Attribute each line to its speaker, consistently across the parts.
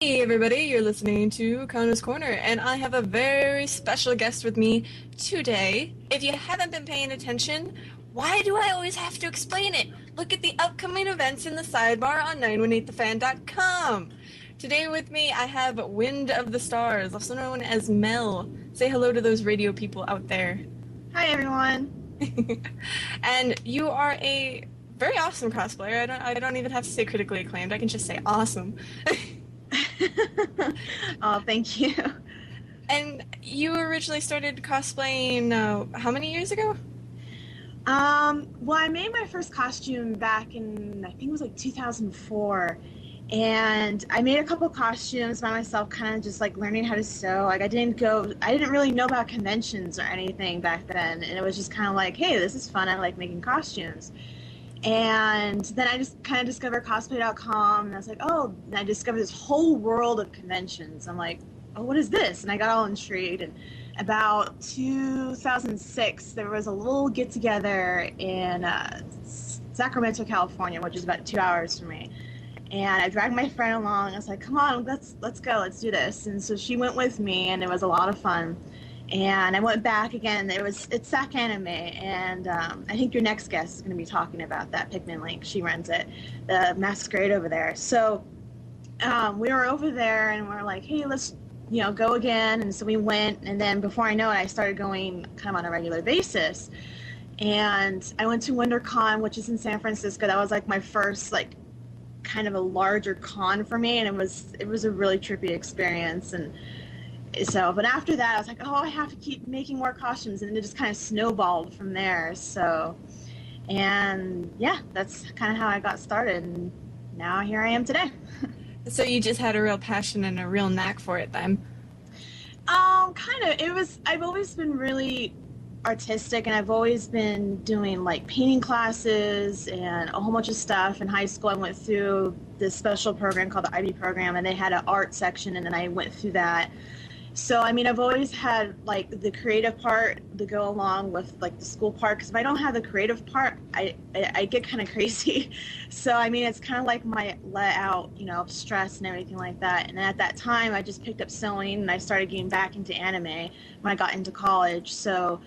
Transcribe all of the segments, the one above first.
Speaker 1: Hey everybody, you're listening to Kanas Corner, and I have a very special guest with me today. If you haven't been paying attention, why do I always have to explain it? Look at the upcoming events in the sidebar on 918thefan.com. Today with me, I have Wind of the Stars, also known as Mel. Say hello to those radio people out there.
Speaker 2: Hi everyone.
Speaker 1: And you are a very awesome cosplayer. I don't even have to say critically acclaimed. I can just say awesome.
Speaker 2: Oh, thank you.
Speaker 1: And you originally started cosplaying how many years ago?
Speaker 2: Well, I made my first costume back in, I think it was like 2004. And I made a couple costumes by myself, kind of just like learning how to sew. Like I didn't really know about conventions or anything back then. And it was just kind of like, hey, this is fun. I like making costumes. And then I just kind of discovered cosplay.com, and I was like, oh, and I discovered this whole world of conventions. I'm like, oh, what is this? And I got all intrigued. And about 2006, there was a little get together in Sacramento, California, which is about 2 hours from me. And I dragged my friend along. I was like, come on, let's go, let's do this. And so she went with me, and it was a lot of fun. And I went back again. It's SAC Anime, and I think your next guest is going to be talking about that. Pikmin Link, she runs it, the masquerade over there. So we were over there, and we're like, hey, let's go again. And so we went, and then before I know it, I started going kind of on a regular basis. And I went to WinterCon, which is in San Francisco. That was like my first like kind of a larger con for me, and it was a really trippy experience. And so, but after that, I was like, oh, I have to keep making more costumes, and it just kind of snowballed from there. So, and yeah, that's kind of how I got started, and now here I am today.
Speaker 1: So you just had a real passion and a real knack for it then?
Speaker 2: Kind of. I've always been really artistic, and I've always been doing like painting classes and a whole bunch of stuff. In high school, I went through this special program called the IB program, and they had an art section, and then I went through that. So, I mean, I've always had, like, the creative part to go along with, like, the school part, because if I don't have the creative part, I get kind of crazy. So, I mean, it's kind of like my let out, of stress and everything like that. And at that time, I just picked up sewing, and I started getting back into anime when I got into college. So,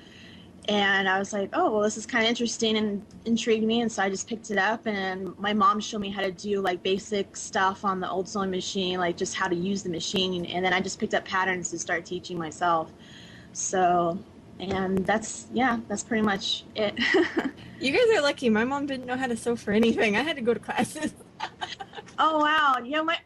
Speaker 2: and I was like, oh, well, this is kind of interesting and intrigued me. And so I just picked it up, and my mom showed me how to do like basic stuff on the old sewing machine, like just how to use the machine. And then I just picked up patterns to start teaching myself. So, and that's pretty much it.
Speaker 1: You guys are lucky. My mom didn't know how to sew for anything. I had to go to classes.
Speaker 2: Oh, wow.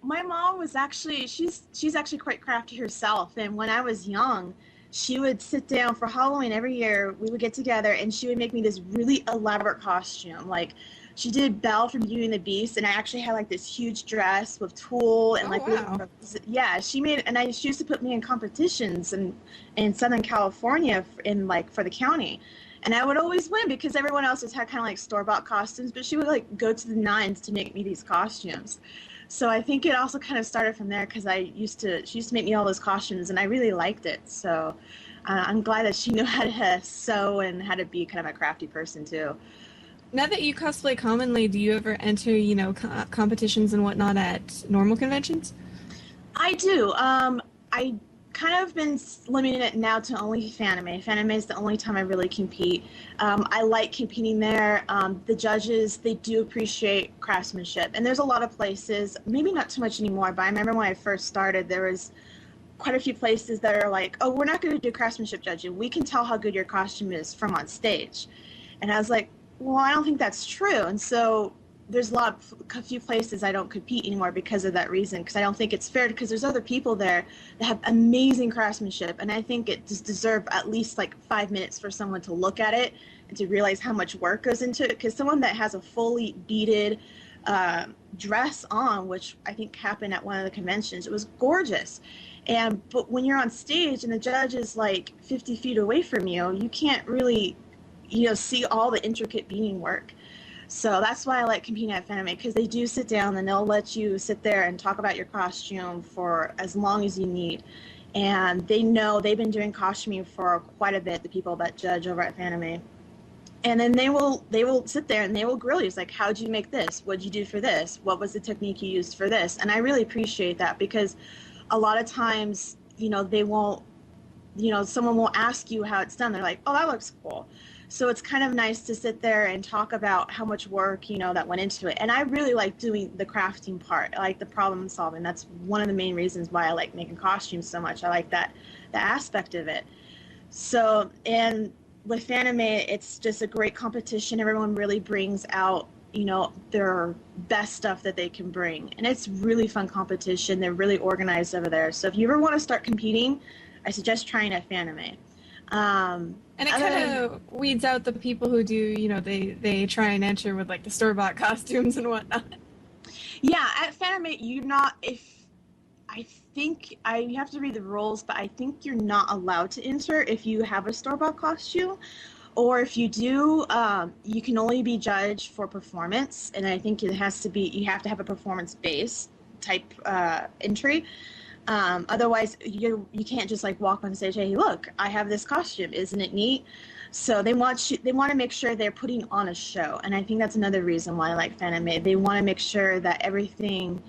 Speaker 2: My mom was actually, she's actually quite crafty herself. And when I was young, she would sit down for Halloween every year. We would get together, and she would make me this really elaborate costume. Like, she did Belle from Beauty and the Beast, and I actually had like this huge dress with tulle and
Speaker 1: Wow.
Speaker 2: yeah, she used to put me in competitions in Southern California for the county. And I would always win because everyone else just had kind of like store-bought costumes, but she would like go to the nines to make me these costumes. So I think it also kind of started from there because she used to make me all those costumes, and I really liked it. So I'm glad that she knew how to sew and how to be kind of a crafty person too.
Speaker 1: Now that you cosplay commonly, do you ever enter, competitions and whatnot at normal conventions?
Speaker 2: I do. I kind of been limiting it now to only Fanime. Fanime is the only time I really compete. I like competing there. The judges, they do appreciate craftsmanship. And there's a lot of places, maybe not too much anymore, but I remember when I first started, there was quite a few places that are like, oh, we're not going to do craftsmanship judging. We can tell how good your costume is from on stage. And I was like, well, I don't think that's true. And so there's a few places I don't compete anymore because of that reason, because I don't think it's fair, because there's other people there that have amazing craftsmanship, and I think it just deserves at least like 5 minutes for someone to look at it and to realize how much work goes into it, because someone that has a fully beaded dress on, which I think happened at one of the conventions, it was gorgeous. But when you're on stage and the judge is like 50 feet away from you, you can't really see all the intricate beading work. So that's why I like competing at Fanime, because they do sit down and they'll let you sit there and talk about your costume for as long as you need. And they know they've been doing costuming for quite a bit, the people that judge over at Fanime. And then they will sit there and they will grill you. It's like, how'd you make this? What'd you do for this? What was the technique you used for this? And I really appreciate that, because a lot of times, they won't, someone will ask you how it's done. They're like, oh, that looks cool. So it's kind of nice to sit there and talk about how much work, that went into it. And I really like doing the crafting part. I like the problem solving. That's one of the main reasons why I like making costumes so much. I like the aspect of it. So, and with anime, it's just a great competition. Everyone really brings out, their best stuff that they can bring. And it's really fun competition. They're really organized over there. So if you ever want to start competing, I suggest trying at Fanime.
Speaker 1: And it kind of weeds out the people who do, they try and enter with like the store-bought costumes and whatnot.
Speaker 2: Yeah, at Fanime, I think you have to read the rules, but I think you're not allowed to enter if you have a store-bought costume, or if you do, you can only be judged for performance, and I think you have to have a performance-based type entry. Otherwise, you can't just like walk on stage. Hey, look, I have this costume. Isn't it neat? So they want to make sure they're putting on a show, and I think that's another reason why I like Fanime. They want to make sure that everything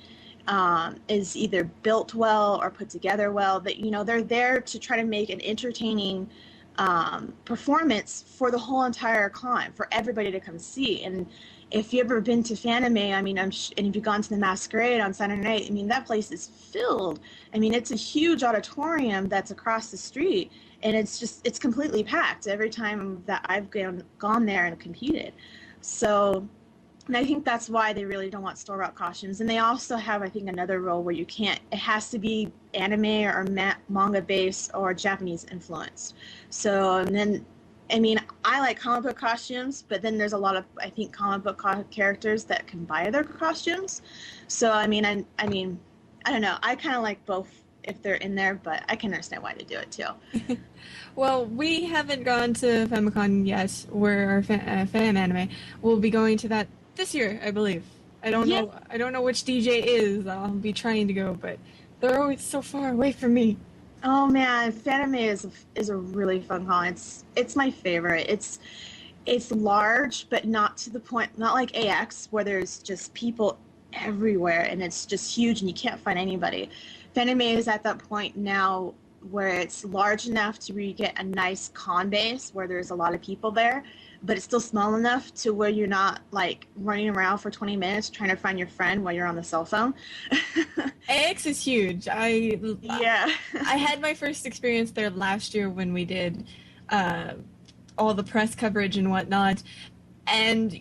Speaker 2: is either built well or put together well. That they're there to try to make an entertaining performance for the whole entire con, for everybody to come see. And if you've ever been to Fanime, and if you've gone to the Masquerade on Saturday night, that place is filled. It's a huge auditorium that's across the street, and it's completely packed every time that I've gone there and competed. So, and I think that's why they really don't want store-bought costumes. And they also have, I think, another rule where it has to be anime or manga-based or Japanese influenced. So, and then, I like comic book costumes, but then there's a lot of, I think, comic book characters that can buy their costumes. So, I don't know. I kind of like both if they're in there, but I can understand why they do it too.
Speaker 1: Well, we haven't gone to Famicon yet, where our fan anime. We'll be going to that this year, I believe. I don't know which DJ is. I'll be trying to go, but they're always so far away from me.
Speaker 2: Oh man, Fanime is a really fun con. It's my favorite. It's large, but not to the point, not like AX where there's just people everywhere and it's just huge and you can't find anybody. Fanime is at that point now where it's large enough to where you get a nice con base where there's a lot of people there, but it's still small enough to where you're not like running around for 20 minutes trying to find your friend while you're on the cell phone.
Speaker 1: AX is huge. I had my first experience there last year when we did all the press coverage and whatnot, and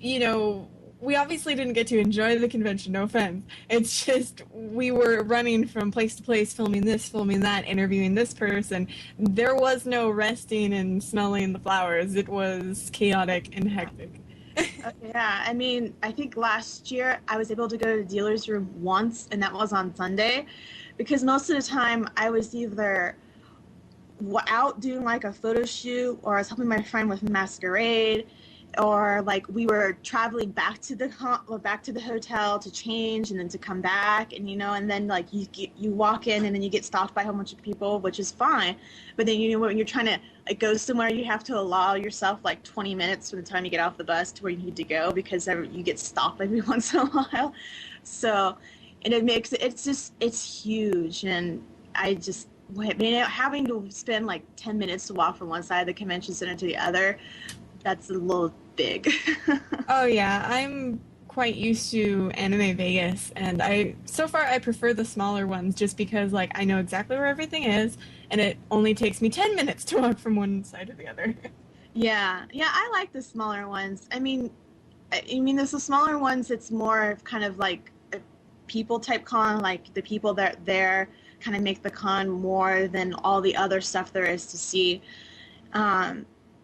Speaker 1: we obviously didn't get to enjoy the convention, no offense. It's just we were running from place to place, filming this, filming that, interviewing this person. There was no resting and smelling the flowers. It was chaotic and hectic.
Speaker 2: Yeah, I think last year I was able to go to the dealer's room once, and that was on Sunday, because most of the time I was either out doing like a photo shoot, or I was helping my friend with Masquerade, or like we were traveling back to the hotel to change and then to come back, and and then like you walk in and then you get stopped by a whole bunch of people, which is fine, but then when you're trying to like go somewhere, you have to allow yourself like 20 minutes from the time you get off the bus to where you need to go, because you get stopped every once in a while. So, and it's huge, and having to spend like 10 minutes to walk from one side of the convention center to the other, that's a little big.
Speaker 1: Oh yeah, I'm quite used to Anime Vegas, and so far I prefer the smaller ones just because like I know exactly where everything is, and it only takes me 10 minutes to walk from one side to the other.
Speaker 2: Yeah, I like the smaller ones. There's the smaller ones. It's more of kind of like a people type con, like the people that are there kind of make the con more than all the other stuff there is to see.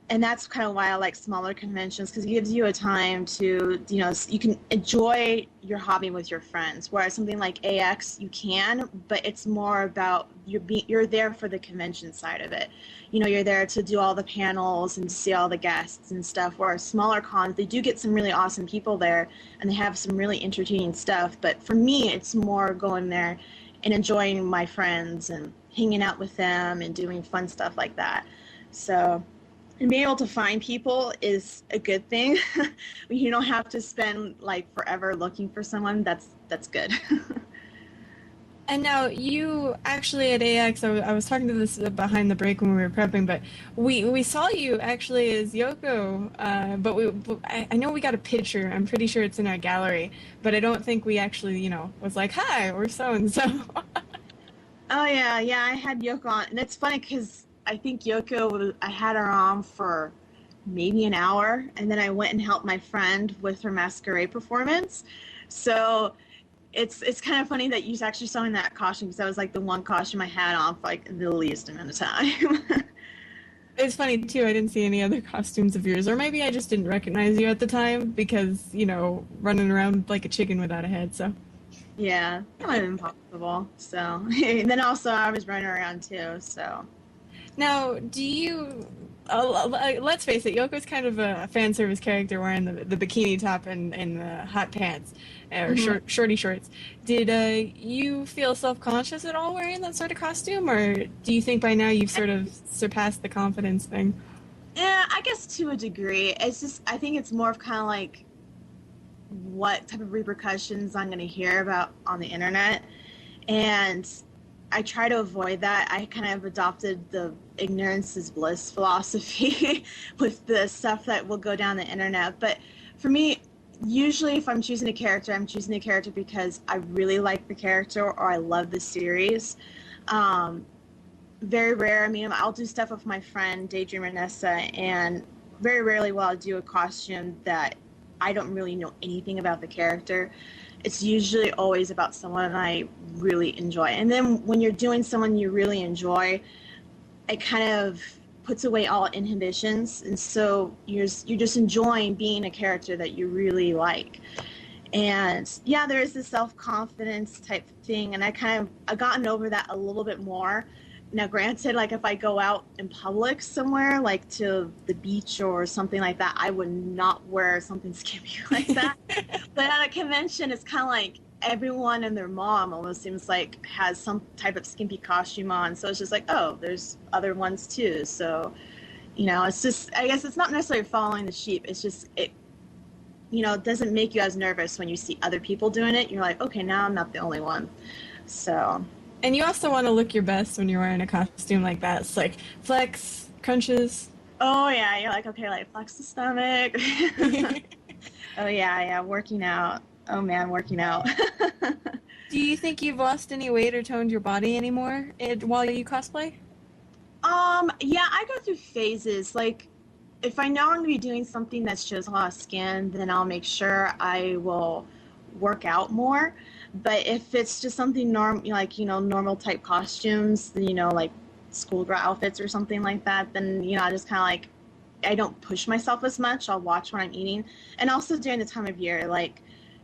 Speaker 2: And that's kind of why I like smaller conventions, because it gives you a time to, you can enjoy your hobby with your friends. Whereas something like AX, you can, but it's more about you're there for the convention side of it. You're there to do all the panels and to see all the guests and stuff. Whereas smaller cons, they do get some really awesome people there, and they have some really entertaining stuff. But for me, it's more going there and enjoying my friends and hanging out with them and doing fun stuff like that. So. And being able to find people is a good thing. You don't have to spend like forever looking for someone. That's good.
Speaker 1: And now you actually at AX, I was talking to this behind the break when we were prepping, but we saw you actually as Yoko, I know we got a picture. I'm pretty sure it's in our gallery, but I don't think we actually, was like, hi, we're so and so.
Speaker 2: Oh yeah, I had Yoko on, and it's funny because I think I had her on for maybe an hour, and then I went and helped my friend with her masquerade performance. So it's kind of funny that you actually saw me in that costume because that was like the one costume I had on for like the least amount of time.
Speaker 1: It's funny too, I didn't see any other costumes of yours, or maybe I just didn't recognize you at the time because, running around like a chicken without a head, so.
Speaker 2: Yeah, that might have been possible. So, and then also I was running around too, so.
Speaker 1: Now, do you? Let's face it, Yoko's kind of a fan service character wearing the bikini top and the hot pants, or shorty shorts. Did you feel self-conscious at all wearing that sort of costume, or do you think by now you've sort of surpassed the confidence thing?
Speaker 2: Yeah, I guess to a degree. It's just, I think it's more of kind of like what type of repercussions I'm going to hear about on the internet. And I try to avoid that. I kind of adopted the ignorance is bliss philosophy with the stuff that will go down the internet. But for me, usually if I'm choosing a character, I'm choosing a character because I really like the character or I love the series. Very rare. I mean, I'll do stuff with my friend Daydreamer Nessa, and very rarely will I do a costume that I don't really know anything about the character. It's usually always about someone I really enjoy. And then when you're doing someone you really enjoy, it kind of puts away all inhibitions. And so you're just enjoying being a character that you really like. And yeah, there is this self-confidence type thing. And I've gotten over that a little bit more. Now, granted, like if I go out in public somewhere, like to the beach or something like that, I would not wear something skimpy like that. But at a convention, it's kind of like everyone and their mom almost seems like has some type of skimpy costume on. So it's just like, oh, there's other ones too. So, it's just, I guess it's not necessarily following the sheep. It's just, it doesn't make you as nervous when you see other people doing it. You're like, okay, now I'm not the only one. So...
Speaker 1: And you also want to look your best when you're wearing a costume like that. It's like flex, crunches.
Speaker 2: Oh, yeah. You're like, okay, like flex the stomach. Oh, yeah. Working out. Oh, man, working out.
Speaker 1: Do you think you've lost any weight or toned your body anymore while you cosplay?
Speaker 2: Yeah, I go through phases. Like, if I know I'm going to be doing something that shows a lot of skin, then I'll make sure I will work out more. But if it's just something normal type costumes, like schoolgirl outfits or something like that, then, I just kind of like, I don't push myself as much. I'll watch what I'm eating. And also during the time of year, like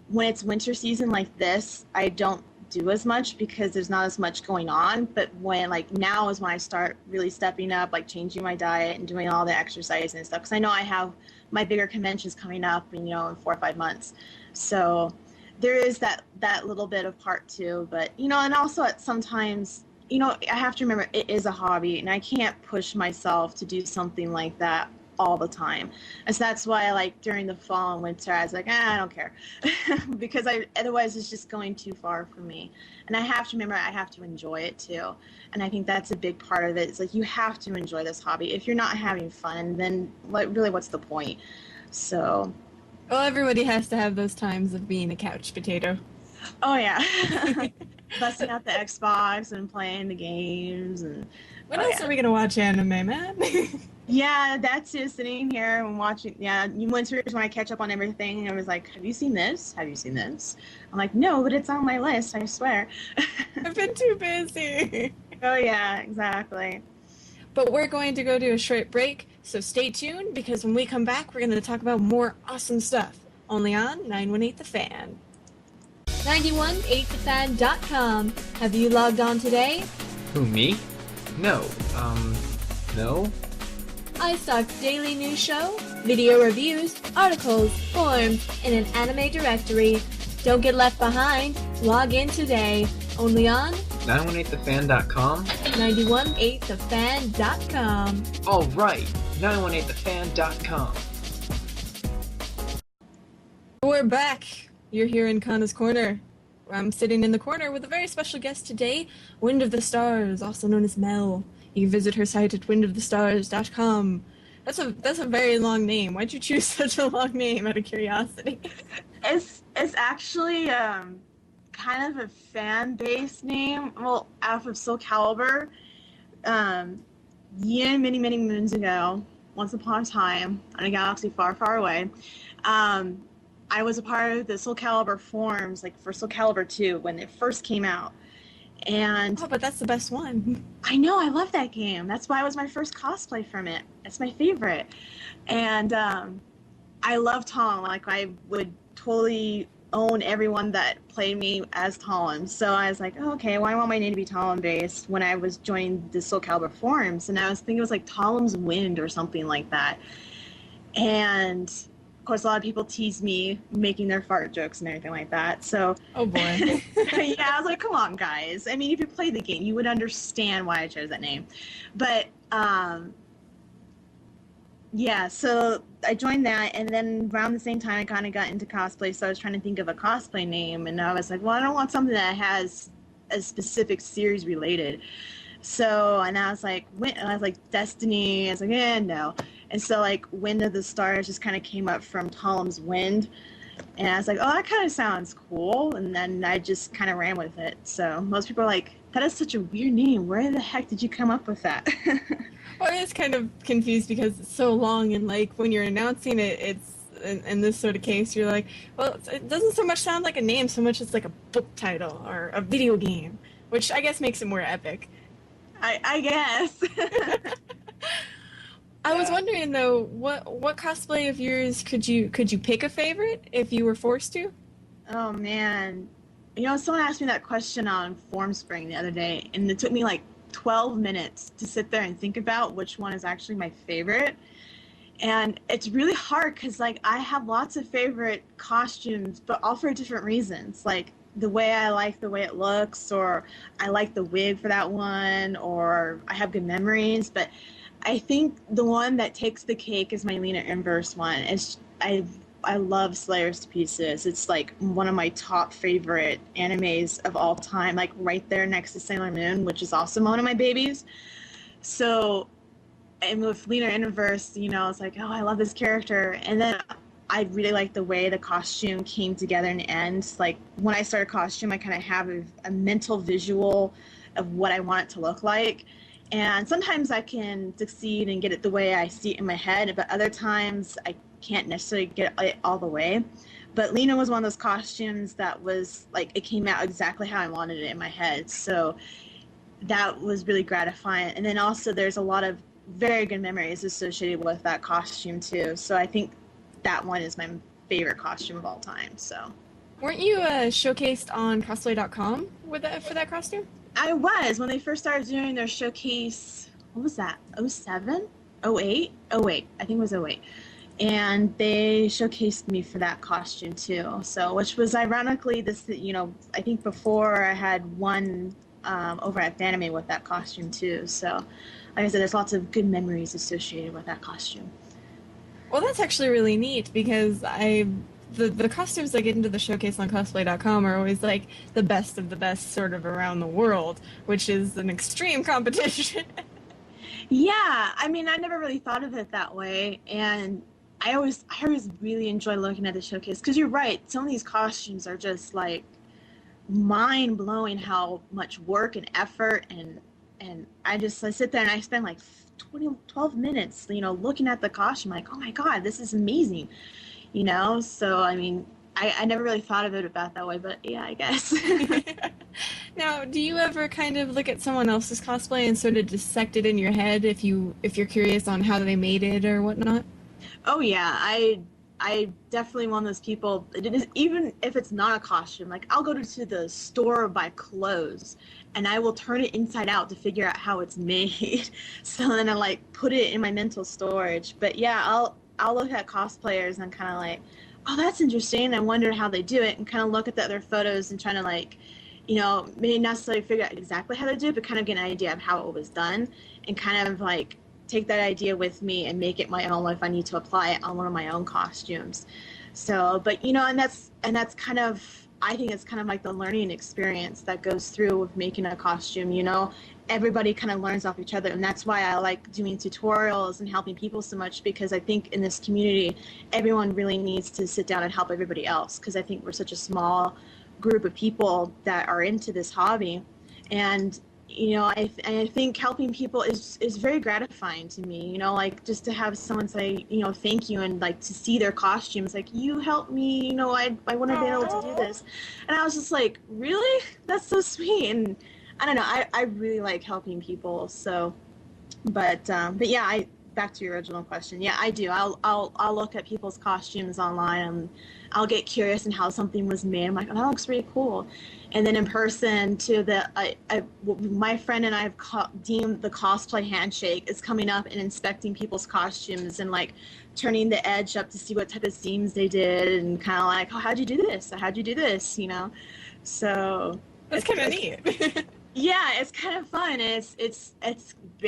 Speaker 2: when it's winter season like this, I don't do as much because there's not as much going on. But when now is when I start really stepping up, like changing my diet and doing all the exercise and stuff. Because I know I have my bigger conventions coming up, in 4 or 5 months. So there is that little bit of part too, but and also at sometimes I have to remember it is a hobby and I can't push myself to do something like that all the time. And so that's why like during the fall and winter I was like, I don't care because otherwise it's just going too far for me. And I have to remember I have to enjoy it too. And I think that's a big part of it. It's like you have to enjoy this hobby. If you're not having fun, then really what's the point? So
Speaker 1: well, everybody has to have those times of being a couch potato.
Speaker 2: Oh, yeah. Busting out the Xbox and playing the games. And
Speaker 1: when else are we going to watch anime, man?
Speaker 2: Yeah, that's it, sitting here and watching. Yeah, winters when I catch up on everything, and I was like, have you seen this? Have you seen this? I'm like, no, but it's on my list, I swear.
Speaker 1: I've been too busy.
Speaker 2: Oh, yeah, exactly.
Speaker 1: But we're going to go to a short break, so stay tuned, because when we come back, we're going to talk about more awesome stuff. Only on 918 The Fan. 918thefan.com. Have you logged on today?
Speaker 3: Who, me? No. No?
Speaker 1: iStock's daily news show, video reviews, articles, forums, and an anime directory. Don't get left behind. Log in today. Only on
Speaker 3: 918thefan.com?
Speaker 1: 918thefan.com.
Speaker 3: All right. 918thefan.com.
Speaker 1: We're back. You're here in Kanas Corner. I'm sitting in the corner with a very special guest today, Wind of the Stars, also known as Mel. You can visit her site at windofthestars.com. That's a very long name. Why'd you choose such a long name out of curiosity?
Speaker 2: It's actually kind of a fan-based name. Well, out of Soul Calibur. Many, many moons ago, once upon a time, on a galaxy far, far away, I was a part of the Soul Calibur forums, like for Soul Calibur 2 when it first came out. And
Speaker 1: Oh, but that's the best one.
Speaker 2: I know, I love that game. That's why it was my first cosplay from it. It's my favorite. And I love Tom. Like, I would totally own everyone that played me as Tom. So I was like, oh, okay, well, I want my name to be Tom based when I was joining the Soul Calibur forums. And I was thinking it was like Tom's Wind or something like that. And of course, a lot of people tease me making their fart jokes and everything like that. So,
Speaker 1: Oh boy.
Speaker 2: yeah, I was like, come on, guys. I mean, if you played the game, you would understand why I chose that name. But, yeah, so I joined that, and then around the same time, I kind of got into cosplay, so I was trying to think of a cosplay name, and I was like, well, I don't want something that has a specific series related. So, and I was like, Destiny. I was like, no. And so, like, Wind of the Stars just kind of came up from Talam's Wind. And I was like, oh, that kind of sounds cool. And then I just kind of ran with it. So most people are like, that is such a weird name. Where the heck did you come up with that?
Speaker 1: Well, I was kind of confused because it's so long, and like when you're announcing it, it's in this sort of case, you're like, well, it doesn't so much sound like a name so much as like a book title or a video game, which I guess makes it more epic.
Speaker 2: I guess.
Speaker 1: I was wondering though, what cosplay of yours could you pick a favorite if you were forced to?
Speaker 2: Oh, man. You know, someone asked me that question on Formspring the other day, and it took me like 12 minutes to sit there and think about which one is actually my favorite. And it's really hard because, like, I have lots of favorite costumes, but all for different reasons. Like, the way I like the way it looks, or I like the wig for that one, or I have good memories. But I think the one that takes the cake is my Lena Inverse one. I love Slayers to pieces. It's like one of my top favorite animes of all time, like right there next to Sailor Moon, which is also one of my babies. So, and with Lena Inverse, you know, it's like, oh, I love this character. And then I really like the way the costume came together in the end. Like, when I start a costume, I kind of have a mental visual of what I want it to look like. And sometimes I can succeed and get it the way I see it in my head, but other times I can't necessarily get it all the way. But Lena was one of those costumes that was like, it came out exactly how I wanted it in my head. So that was really gratifying. And then also there's a lot of very good memories associated with that costume too. So I think that one is my favorite costume of all time. So
Speaker 1: Weren't you showcased on cosplay.com for that costume?
Speaker 2: I was, when they first started doing their showcase. What was that? 07? 08? 08. I think it was 08. And they showcased me for that costume too. So, which was ironically this, you know, I think before I had one over at Fanime with that costume too. So, like I said, there's lots of good memories associated with that costume.
Speaker 1: Well, that's actually really neat because the costumes that get into the showcase on cosplay.com are always like the best of the best sort of around the world, which is an extreme competition.
Speaker 2: Yeah, I mean, I never really thought of it that way, and I always really enjoy looking at the showcase because you're right. Some of these costumes are just like mind blowing how much work and effort and I sit there and I spend like 12 minutes, you know, looking at the costume like, oh my God, this is amazing, you know? So, I mean, I never really thought of it about that way, but yeah, I guess.
Speaker 1: Now, do you ever kind of look at someone else's cosplay and sort of dissect it in your head if you're curious on how they made it or whatnot?
Speaker 2: Oh yeah, I definitely one of those people. Even if it's not a costume, like I'll go to the store buy clothes, and I will turn it inside out to figure out how it's made. So then I like put it in my mental storage. But yeah, I'll look at cosplayers and kind of like, oh, that's interesting. I wonder how they do it, and kind of look at the other photos and trying to like, you know, maybe not necessarily figure out exactly how they do it, but kind of get an idea of how it was done, and kind of like take that idea with me and make it my own if I need to apply it on one of my own costumes. So, but and that's kind of, I think it's kind of like the learning experience that goes through with making a costume. Everybody kind of learns off each other, and that's why I like doing tutorials and helping people so much, because I think in this community everyone really needs to sit down and help everybody else, because I think we're such a small group of people that are into this hobby. And I think helping people is very gratifying to me. Like just to have someone say, thank you, and like to see their costumes, like, you helped me. I wouldn't have been able to do this, and I was just like, really, that's so sweet. And I don't know, I really like helping people. So, but yeah, back to your original question. Yeah, I do. I'll look at people's costumes online, and I'll get curious in how something was made. I'm like, oh, that looks really cool. And then in person, my friend and I have deemed the cosplay handshake is coming up and inspecting people's costumes and like turning the edge up to see what type of seams they did, and kind of like, oh, how'd you do this? How'd you do this? So
Speaker 1: that's kind of neat.
Speaker 2: Yeah, it's kind of fun. It's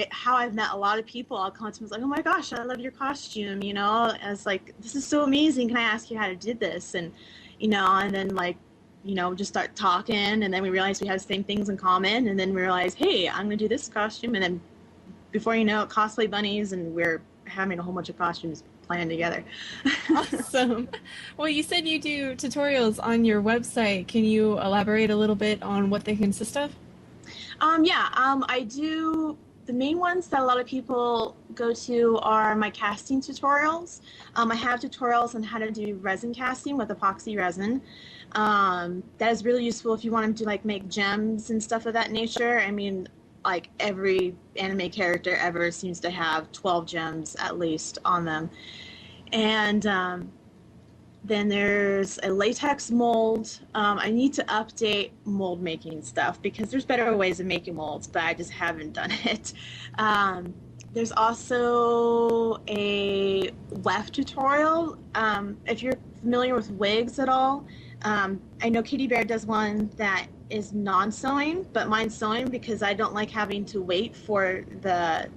Speaker 2: how I've met a lot of people. I'll come to them like, oh my gosh, I love your costume. I was like, this is so amazing. Can I ask you how to do this? And and then like, just start talking, and then we realize we have the same things in common, and then we realize, hey, I'm gonna do this costume, and then before you know it, cosplay bunnies, and we're having a whole bunch of costumes planned together.
Speaker 1: Awesome. Well, you said you do tutorials on your website. Can you elaborate a little bit on what they consist of?
Speaker 2: I do. The main ones that a lot of people go to are my casting tutorials. I have tutorials on how to do resin casting with epoxy resin. That is really useful if you want to like make gems and stuff of that nature. I mean, like every anime character ever seems to have 12 gems at least on them. And then there's a latex mold. I need to update mold making stuff because there's better ways of making molds, but I just haven't done it. There's also a weft tutorial. If you're familiar with wigs at all, I know Kitty Bear does one that is non-sewing, but mine's sewing because I don't like having to wait for the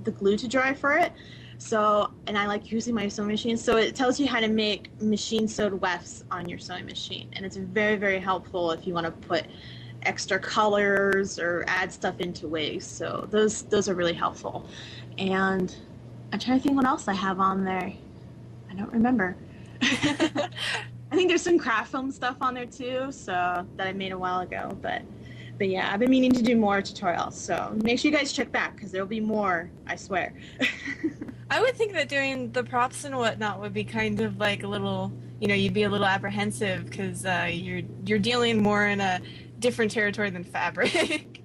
Speaker 2: glue to dry for it. So, and I like using my sewing machine. So it tells you how to make machine sewed wefts on your sewing machine. And it's very, very helpful if you want to put extra colors or add stuff into wigs. So those are really helpful. And I'm trying to think what else I have on there. I don't remember. I think there's some craft film stuff on there too, so that I made a while ago. But yeah, I've been meaning to do more tutorials. So make sure you guys check back because there'll be more, I swear.
Speaker 1: I would think that doing the props and whatnot would be kind of like a little, you'd be a little apprehensive because you're dealing more in a different territory than fabric.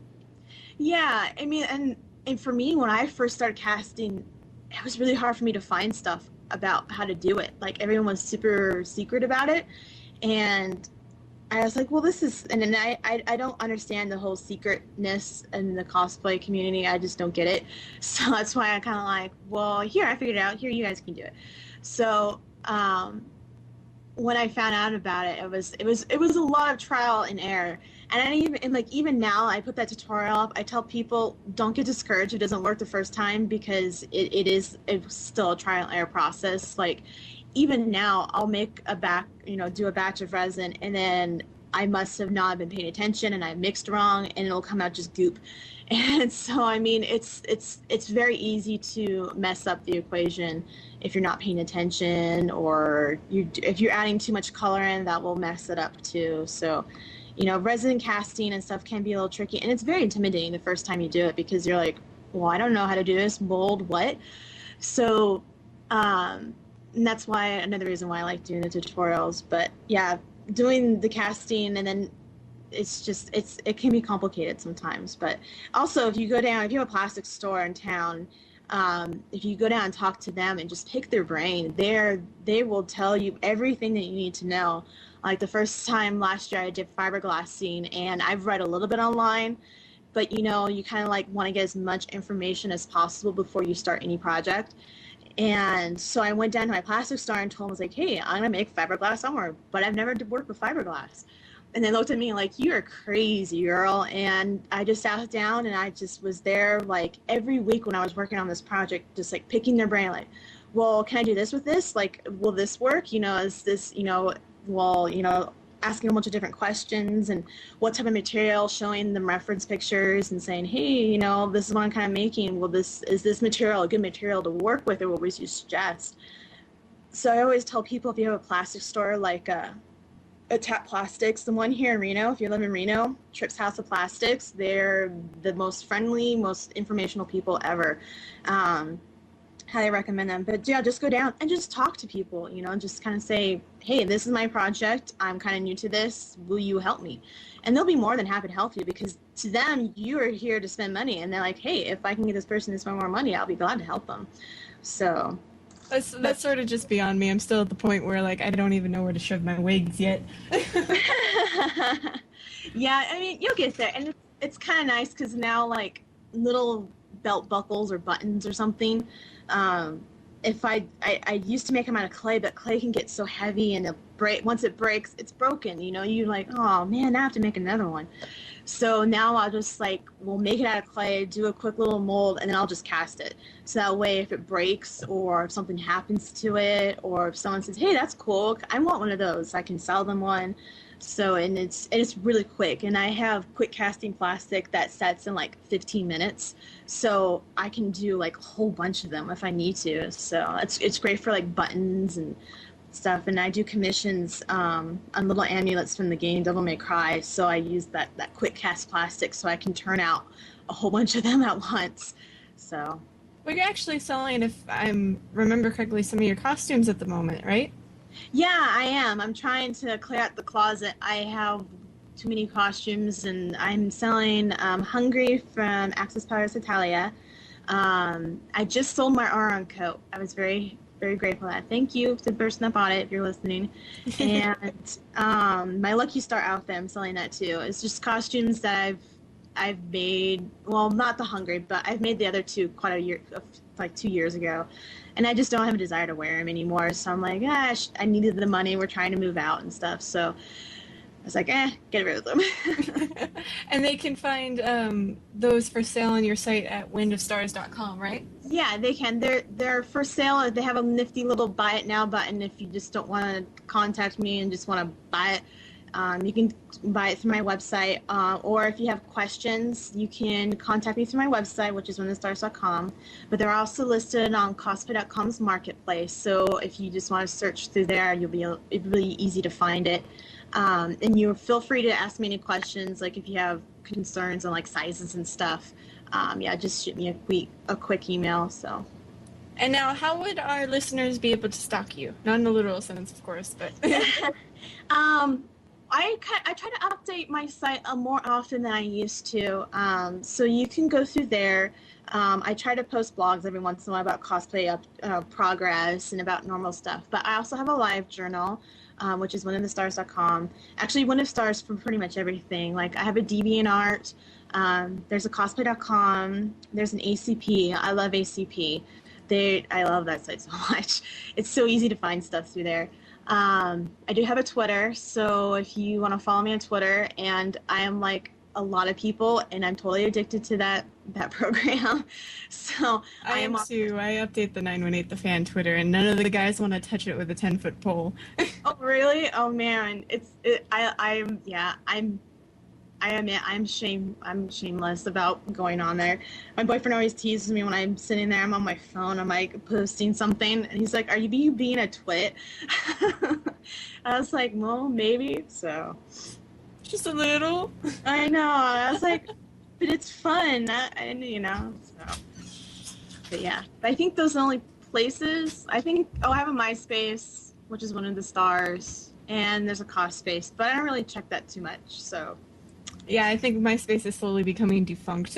Speaker 2: Yeah, I mean, and for me, when I first started casting, it was really hard for me to find stuff about how to do it. Like everyone was super secret about it, and I was like, well, this is, and then I don't understand the whole secretness in the cosplay community. I just don't get it. So that's why I kind of like, well, here, I figured it out. Here, you guys can do it. So when I found out about it, it was a lot of trial and error. And even now, I put that tutorial up. I tell people, don't get discouraged if it doesn't work the first time because it's still a trial and error process. Like, even now, I'll make do a batch of resin, and then I must have not been paying attention, and I mixed wrong, and it'll come out just goop. And so, I mean, it's very easy to mess up the equation if you're not paying attention, or if you're adding too much color in, that will mess it up too. So, resin casting and stuff can be a little tricky, and it's very intimidating the first time you do it because you're like, well, I don't know how to do this, mold what? So, and that's why another reason why I like doing the tutorials. But yeah, doing the casting and then it can be complicated sometimes. But also, if you have a plastic store in town, if you go down and talk to them and just pick their brain, they will tell you everything that you need to know. Like the first time last year, I did fiberglassing, and I've read a little bit online, but you kind of like want to get as much information as possible before you start any project. And so I went down to my plastic store and told him, I was like, hey, I'm going to make fiberglass somewhere, but I've never worked with fiberglass. and they looked at me like, you're crazy, girl. And I just sat down and I just was there like every week when I was working on this project, just like picking their brain, like, well, can I do this with this? Like, will this work? Is this, well, asking a bunch of different questions and what type of material, showing them reference pictures and saying, hey, this is what I'm kind of making. Is this material a good material to work with, or what would you suggest? So I always tell people, if you have a plastic store like Tap Plastics, the one here in Reno, if you live in Reno, Tripp's House of Plastics, they're the most friendly, most informational people ever. Highly recommend them. But yeah, just go down and just talk to people, and just kind of say, hey, this is my project. I'm kind of new to this. Will you help me? And they'll be more than happy to help you, because to them, you are here to spend money. And they're like, hey, if I can get this person to spend more money, I'll be glad to help them. So
Speaker 1: that's sort of just beyond me. I'm still at the point where like I don't even know where to shove my wigs yet.
Speaker 2: Yeah, I mean, you'll get there. And it's kind of nice because now like little belt buckles or buttons or something, if I used to make them out of clay, but clay can get so heavy and once it breaks, it's broken. You're like, oh man, now I have to make another one. So now I'll just we'll make it out of clay, do a quick little mold, and then I'll just cast it. So that way, if it breaks or if something happens to it, or if someone says, hey, that's cool, I want one of those, I can sell them one. So, and it's really quick. And I have quick casting plastic that sets in 15 minutes. So I can do a whole bunch of them if I need to. So it's great for buttons and stuff. And I do commissions on little amulets from the game Devil May Cry. So I use that quick cast plastic so I can turn out a whole bunch of them at once. So.
Speaker 1: Well, you're actually selling, if I remember correctly, some of your costumes at the moment, right?
Speaker 2: Yeah, I am. I'm trying to clear out the closet. I have too many costumes, and I'm selling Hungry from Access Powers Italia. I just sold my Auron coat. I was very, very grateful for that. Thank you to the person that bought it, if you're listening. And my Lucky Star outfit, I'm selling that too. It's just costumes that I've made, well, not the Hungry, but I've made the other two quite a year, 2 years ago. And I just don't have a desire to wear them anymore. So I'm like, gosh, I needed the money. We're trying to move out and stuff. So I was like, get rid of them.
Speaker 1: And they can find those for sale on your site at windofstars.com, right?
Speaker 2: Yeah, they can. They're for sale. They have a nifty little buy it now button if you just don't want to contact me and just want to buy it. You can buy it through my website, or if you have questions, you can contact me through my website, which is windofstars.com. But they're also listed on cosplay.com's marketplace. So if you just want to search through there, it'll be really easy to find it. And you feel free to ask me any questions, if you have concerns on sizes and stuff. Just shoot me a quick email. So.
Speaker 1: And now, how would our listeners be able to stalk you? Not in the literal sense, of course, but.
Speaker 2: I try to update my site more often than I used to, so you can go through there. I try to post blogs every once in a while about cosplay progress and about normal stuff, but I also have a live journal, which is windofthestars.com. Actually, Wind of Stars for pretty much everything. I have a DeviantArt, there's a cosplay.com, there's an ACP. I love ACP. I love that site so much. It's so easy to find stuff through there. I do have a Twitter, so if you want to follow me on Twitter, and I am like a lot of people, and I'm totally addicted to that program. So
Speaker 1: I am too. I update the 918 the fan Twitter, and none of the guys want to touch it with a 10-foot pole.
Speaker 2: Oh really? Oh man, I'm shameless about going on there. My boyfriend always teases me when I'm sitting there. I'm on my phone. I'm posting something, and he's like, "Are you being a twit?" I was like, "Well, maybe." So,
Speaker 1: just a little.
Speaker 2: I know. I was like, but it's fun, So, but yeah, but I think those are the only places. I have a MySpace, which is One of the Stars, and there's a Cospace, but I don't really check that too much. So.
Speaker 1: Yeah, I think MySpace is slowly becoming defunct.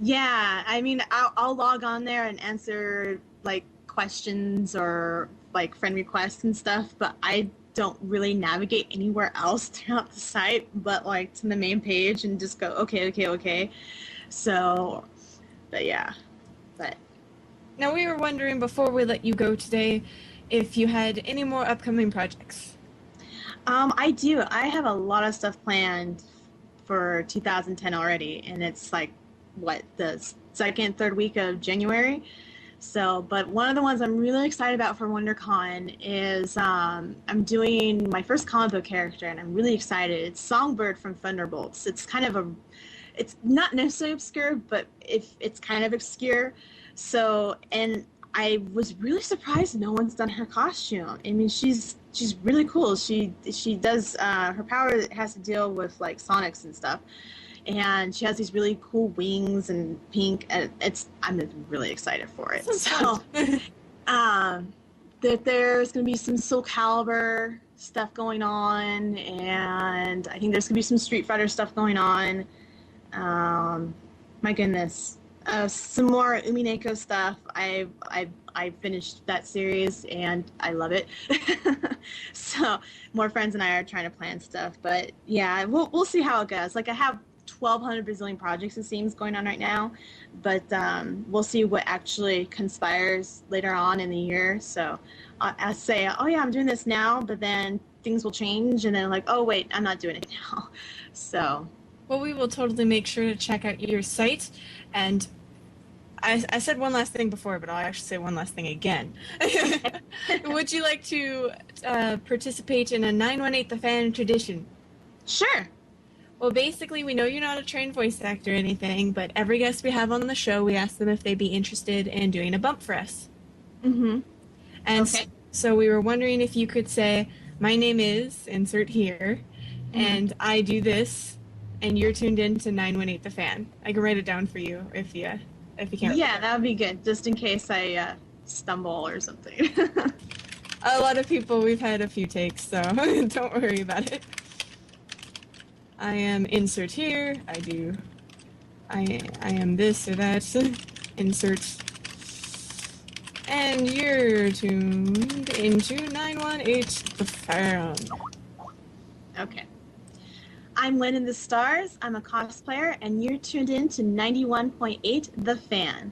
Speaker 2: Yeah, I mean, I'll log on there and answer questions or friend requests and stuff, but I don't really navigate anywhere else throughout the site, but to the main page and just go okay. So, but yeah, but.
Speaker 1: Now we were wondering before we let you go today if you had any more upcoming projects.
Speaker 2: I do. I have a lot of stuff planned for 2010 already, and it's like, what, the second, third week of January? So, but one of the ones I'm really excited about for WonderCon is I'm doing my first comic book character, and I'm really excited. It's Songbird from Thunderbolts. It's kind of it's not necessarily obscure, but if it's kind of obscure. So, and I was really surprised no one's done her costume. I mean, she's really cool. She does her power has to deal with like sonics and stuff, and she has these really cool wings and pink, and I'm really excited for it. So, there's going to be some Soul Calibur stuff going on, and I think there's going to be some Street Fighter stuff going on. My goodness, some more Umineko stuff. I finished that series and I love it. So more friends and I are trying to plan stuff, but yeah, we'll see how it goes. Like I have 1,200 bazillion projects it seems going on right now, but we'll see what actually conspires later on in the year. So I say, oh yeah, I'm doing this now, but then things will change, and then like, oh wait, I'm not doing it now. So.
Speaker 1: Well, we will totally make sure to check out your site. And I said one last thing before, but I'll actually say one last thing again. Would you like to participate in a 918 The Fan tradition?
Speaker 2: Sure.
Speaker 1: Well, basically, we know you're not a trained voice actor or anything, but every guest we have on the show, we ask them if they'd be interested in doing a bump for us.
Speaker 2: Mm-hmm.
Speaker 1: And
Speaker 2: okay.
Speaker 1: So we were wondering if you could say, my name is, insert here, and I do this, and you're tuned in to 918 The Fan. I can write it down for you if you can't.
Speaker 2: Yeah, that would be good, just in case I stumble or something.
Speaker 1: A lot of people, we've had a few takes, so don't worry about it. I am insert here. I am this or that. Insert. And you're tuned into 918 The Fan.
Speaker 2: Okay. I'm Lynn in the Stars. I'm a cosplayer, and you're tuned in to 91.8 The Fan.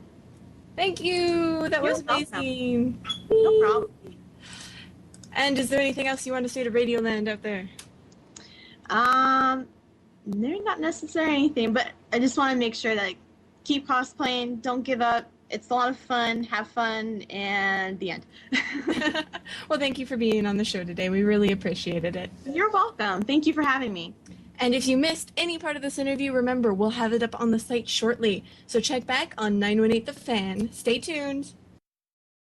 Speaker 1: Thank you. That was amazing.
Speaker 2: No problem.
Speaker 1: And is there anything else you want to say to Radioland out there?
Speaker 2: There's not necessarily anything, but I just want to make sure that keep cosplaying, don't give up. It's a lot of fun. Have fun, and the end.
Speaker 1: Well, thank you for being on the show today. We really appreciated it.
Speaker 2: You're welcome. Thank you for having me.
Speaker 1: And if you missed any part of this interview, remember, we'll have it up on the site shortly. So check back on 918 The Fan. Stay tuned.